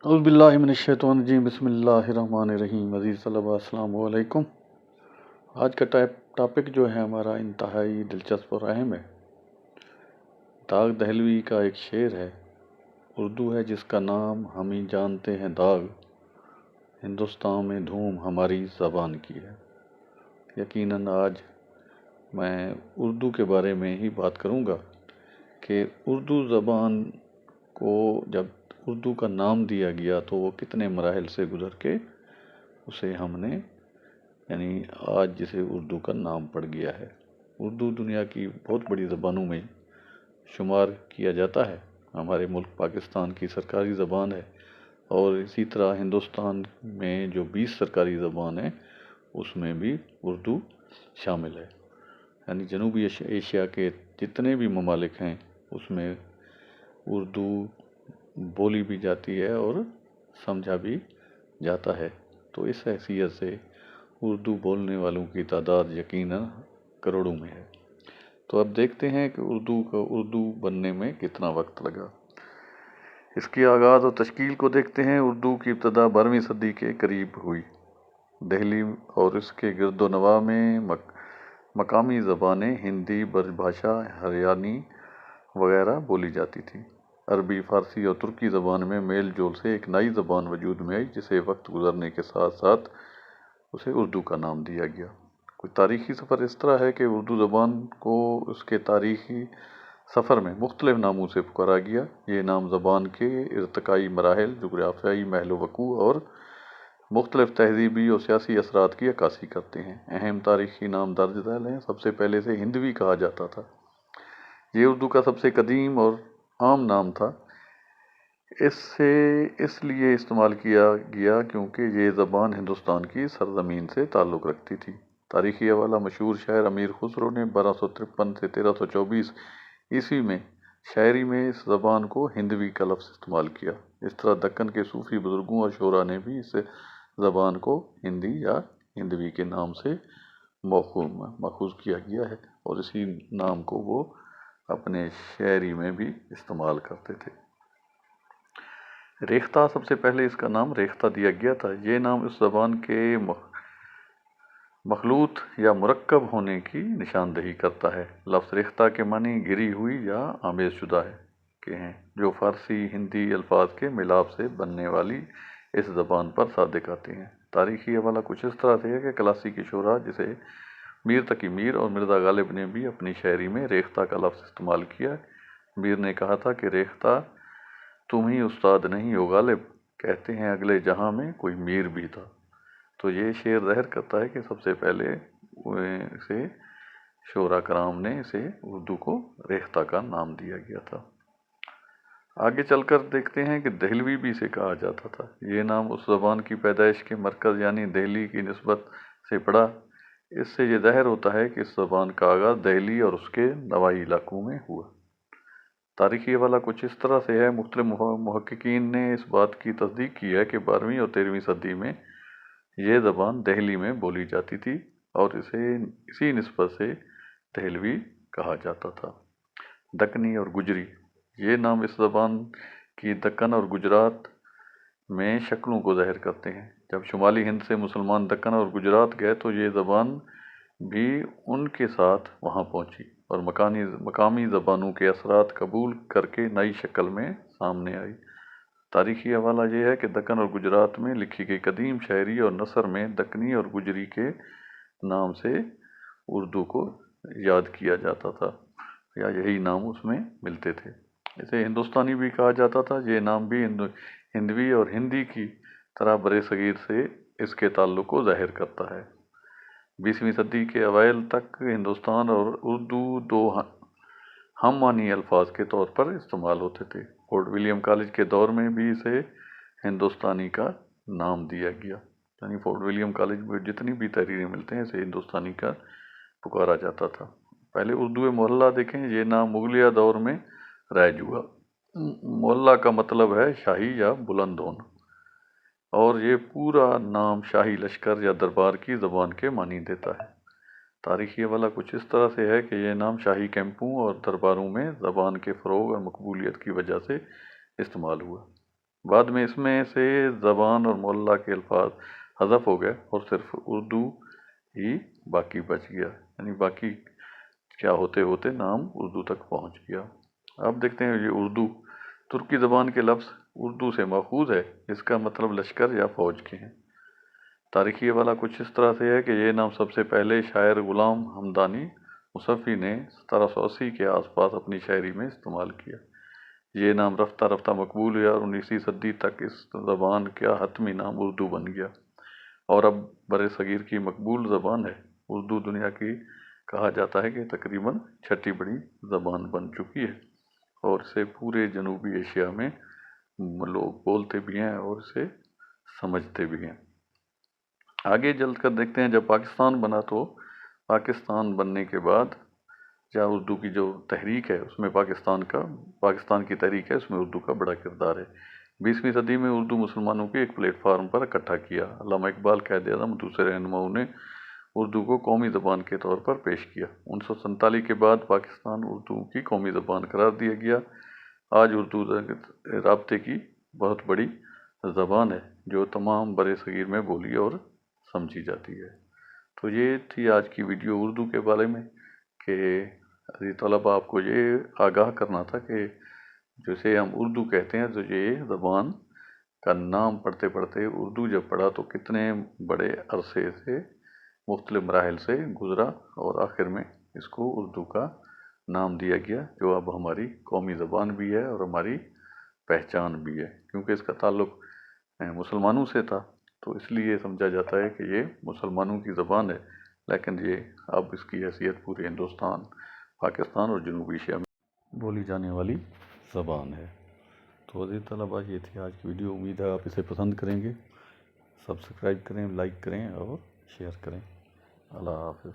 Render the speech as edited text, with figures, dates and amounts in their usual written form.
اعوذ باللہ من الشیطان الرجیم، بسم اللہ الرحمن الرحیم۔ عزیز طلباء، السلام علیکم۔ آج کا ٹاپک جو ہے ہمارا انتہائی دلچسپ اور اہم ہے۔ داغ دہلوی کا ایک شعر ہے، اردو ہے جس کا نام ہم ہی جانتے ہیں داغ، ہندوستان میں دھوم ہماری زبان کی ہے۔ یقیناً آج میں اردو کے بارے میں ہی بات کروں گا کہ اردو زبان کو جب اردو کا نام دیا گیا تو وہ کتنے مراحل سے گزر کے اسے ہم نے آج جسے اردو کا نام پڑ گیا ہے۔ اردو دنیا کی بہت بڑی زبانوں میں شمار کیا جاتا ہے۔ ہمارے ملک پاکستان کی سرکاری زبان ہے، اور اسی طرح ہندوستان میں جو 20 سرکاری زبان ہیں اس میں بھی اردو شامل ہے۔ جنوبی ایشیا کے جتنے بھی ممالک ہیں اس میں اردو بولی بھی جاتی ہے اور سمجھا بھی جاتا ہے۔ تو اس حیثیت سے اردو بولنے والوں کی تعداد یقیناً کروڑوں میں ہے۔ تو اب دیکھتے ہیں کہ اردو بننے میں کتنا وقت لگا۔ اس کی آغاز اور تشکیل کو دیکھتے ہیں۔ اردو کی ابتدا 12ویں صدی کے قریب ہوئی۔ دہلی اور اس کے گرد و نواح میں مقامی زبانیں ہندی، برج بھاشا، ہریانوی وغیرہ بولی جاتی تھیں۔ عربی، فارسی اور ترکی زبان میں میل جول سے ایک نئی زبان وجود میں آئی جسے وقت گزرنے کے ساتھ ساتھ اسے اردو کا نام دیا گیا۔ کچھ تاریخی سفر اس طرح ہے کہ اردو زبان کو اس کے تاریخی سفر میں مختلف ناموں سے پکارا گیا۔ یہ نام زبان کے ارتقائی مراحل، جغرافیائی محل وقوع اور مختلف تہذیبی اور سیاسی اثرات کی عکاسی کرتے ہیں۔ اہم تاریخی نام درج ذیل ہیں۔ سب سے پہلے سے ہندوی کہا جاتا تھا۔ یہ اردو کا سب سے قدیم اور عام نام تھا۔ اس لیے استعمال کیا گیا کیونکہ یہ زبان ہندوستان کی سرزمین سے تعلق رکھتی تھی۔ تاریخی حوالہ: مشہور شاعر امیر خسرو نے 1253 سے 1324 عیسوی میں شاعری میں اس زبان کو ہندوی کا لفظ استعمال کیا۔ اس طرح دکن کے صوفی بزرگوں اور شعراء نے بھی اس زبان کو ہندی یا ہندوی کے نام سے ماخوذ کیا گیا ہے، اور اسی نام کو وہ اپنے شاعری میں بھی استعمال کرتے تھے۔ ریختہ: سب سے پہلے اس کا نام ریختہ دیا گیا تھا۔ یہ نام اس زبان کے مخلوط یا مرکب ہونے کی نشاندہی کرتا ہے۔ لفظ ریختہ کے معنی گری ہوئی یا آمیز شدہ کے ہیں، جو فارسی ہندی الفاظ کے ملاپ سے بننے والی اس زبان پر صادق آتے ہیں۔ تاریخی حوالہ کچھ اس طرح سے ہے کہ کلاسیکی شعراء جیسے میر تقی میر اور مرزا غالب نے بھی اپنی شاعری میں ریختہ کا لفظ استعمال کیا۔ میر نے کہا تھا کہ ریختہ تم ہی استاد نہیں ہو غالب، کہتے ہیں اگلے جہاں میں کوئی میر بھی تھا۔ تو یہ شعر ظاہر کرتا ہے کہ سب سے پہلے اسے شعراء کرام نے اسے اردو کو ریختہ کا نام دیا گیا تھا۔ آگے چل کر دیکھتے ہیں کہ دہلوی بھی اسے کہا جاتا تھا۔ یہ نام اس زبان کی پیدائش کے مرکز یعنی دہلی کی نسبت سے پڑا۔ اس سے یہ ظاہر ہوتا ہے کہ اس زبان کا آغاز دہلی اور اس کے نواحی علاقوں میں ہوا۔ تاریخی حوالہ کچھ اس طرح سے ہے۔ مختلف محققین نے اس بات کی تصدیق کی ہے کہ 12ویں اور 13ویں صدی میں یہ زبان دہلی میں بولی جاتی تھی اور اسی نسبت سے دہلوی کہا جاتا تھا۔ دکنی اور گجری: یہ نام اس زبان کی دکن اور گجرات میں شکلوں کو ظاہر کرتے ہیں۔ جب شمالی ہند سے مسلمان دکن اور گجرات گئے تو یہ زبان بھی ان کے ساتھ وہاں پہنچی اور مقامی زبانوں کے اثرات قبول کر کے نئی شکل میں سامنے آئی۔ تاریخی حوالہ یہ ہے کہ دکن اور گجرات میں لکھی گئی قدیم شاعری اور نثر میں دکنی اور گجری کے نام سے اردو کو یاد کیا جاتا تھا، یا یہی نام اس میں ملتے تھے۔ اسے ہندوستانی بھی کہا جاتا تھا۔ یہ نام بھی ہندوی اور ہندی کی طرح برصغیر سے اس کے تعلق کو ظاہر کرتا ہے۔ 20ویں صدی کے اوائل تک ہندوستان اور اردو دو ہم معنی الفاظ کے طور پر استعمال ہوتے تھے۔ فورٹ ولیم کالج کے دور میں بھی اسے ہندوستانی کا نام دیا گیا، یعنی فورٹ ولیم کالج میں جتنی بھی تحریریں ملتے ہیں اسے ہندوستانی کا پکارا جاتا تھا۔ پہلے اردو محلہ دیکھیں۔ یہ نام مغلیہ دور میں رائج ہوا۔ محلہ کا مطلب ہے شاہی یا بلند ہونا، اور یہ پورا نام شاہی لشکر یا دربار کی زبان کے معنی دیتا ہے۔ تاریخی حوالہ کچھ اس طرح سے ہے کہ یہ نام شاہی کیمپوں اور درباروں میں زبان کے فروغ اور مقبولیت کی وجہ سے استعمال ہوا۔ بعد میں اس میں سے زبان اور معلیٰ کے الفاظ حذف ہو گئے اور صرف اردو ہی باقی بچ گیا، یعنی باقی کیا ہوتے ہوتے نام اردو تک پہنچ گیا۔ اب دیکھتے ہیں یہ اردو ترکی زبان کے لفظ اردو سے ماخوذ ہے، اس کا مطلب لشکر یا فوج کے ہیں۔ تاریخی حوالہ کچھ اس طرح سے ہے کہ یہ نام سب سے پہلے شاعر غلام حمدانی مصفی نے 1780 کے آس پاس اپنی شاعری میں استعمال کیا۔ یہ نام رفتہ رفتہ مقبول ہوا اور 19ویں صدی تک اس زبان کا حتمی نام اردو بن گیا اور اب بر صغیر کی مقبول زبان ہے۔ اردو دنیا کی کہا جاتا ہے کہ تقریباً چھٹی بڑی زبان بن چکی ہے اور اسے پورے جنوبی ایشیا میں لوگ بولتے بھی ہیں اور اسے سمجھتے بھی ہیں۔ آگے چل کر دیکھتے ہیں جب پاکستان بنا تو پاکستان بننے کے بعد جہاں اردو کی جو تحریک ہے اس میں پاکستان کی تحریک ہے، اس میں اردو کا بڑا کردار ہے۔ 20ویں صدی میں اردو مسلمانوں کے ایک پلیٹ فارم پر اکٹھا کیا۔ علامہ اقبال، قائد اعظم، دوسرے رہنماؤں نے اردو کو قومی زبان کے طور پر پیش کیا۔ 1947 کے بعد پاکستان اردو کی قومی زبان قرار دیا گیا۔ آج اردو رابطے کی بہت بڑی زبان ہے جو تمام بر صغیر میں بولی اور سمجھی جاتی ہے۔ تو یہ تھی آج کی ویڈیو اردو کے بارے میں کہ عزیز طلبہ آپ کو یہ آگاہ کرنا تھا کہ جسے ہم اردو کہتے ہیں تو یہ زبان کا نام پڑھتے پڑھتے اردو جب پڑھا تو کتنے بڑے عرصے سے مختلف مراحل سے گزرا اور آخر میں اس کو اردو کا نام دیا گیا جو اب ہماری قومی زبان بھی ہے اور ہماری پہچان بھی ہے، کیونکہ اس کا تعلق مسلمانوں سے تھا تو اس لیے سمجھا جاتا ہے کہ یہ مسلمانوں کی زبان ہے، لیکن یہ اب اس کی حیثیت پورے ہندوستان، پاکستان اور جنوبی ایشیا میں بولی جانے والی زبان ہے۔ تو عزیز طلبہ یہ تھی آج کی ویڈیو، امید ہے آپ اسے پسند کریں گے۔ سبسکرائب کریں، لائک کریں اور شیئر کریں۔ اللہ حافظ۔